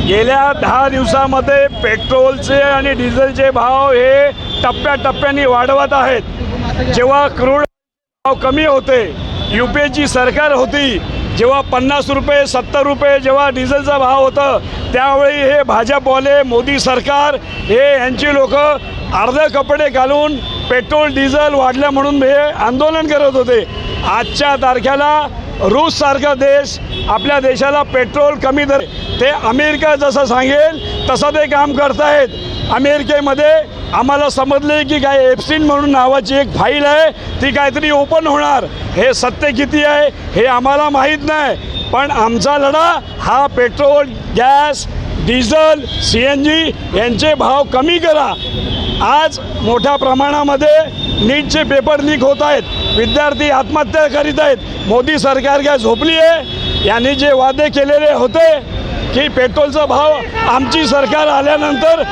गेल्या 10 दिवसामध्ये पेट्रोलचे आणि डिझेलचे भाव हे टप्प्याटप्प्याने वाढवत आहेत। जेव्हा क्रूड भाव कमी होते, UPAची सरकार होती, जेव्हा 50 रुपये 70 रुपये जेव्हा डिझेलचा भाव होता, त्यावेळी हे भाजपवाले मोदी सरकार हे यांची लोक अर्धे कपडे घालून पेट्रोल डिझेल वाढलं म्हणून हे आंदोलन करत होते। आजच्या तारखेला रूससारखा देश आपल्या देशाला पेट्रोल कमी दर, ते अमेरिका जसं सांगेल तसं ते काम करतायत। अमेरिकेमध्ये आम्हाला समजले की काय एप्सिन म्हणून नावाची एक फाईल आहे, ती काहीतरी ओपन होणार। हे सत्य किती आहे हे आम्हाला माहीत नाही, पण आमचा लढा हा पेट्रोल, गॅस, डिझेल, CNG यांचे भाव कमी करा। आज मोठ्या प्रमाणामध्ये नीटचे पेपर लीक होत आहेत, विद्यार्थी आत्महत्या करीत आहेत। मोदी सरकार काय झोपली आहे? यांनी जे वादे केलेले होते की पेट्रोलचा भाव आमची सरकार आल्यानंतर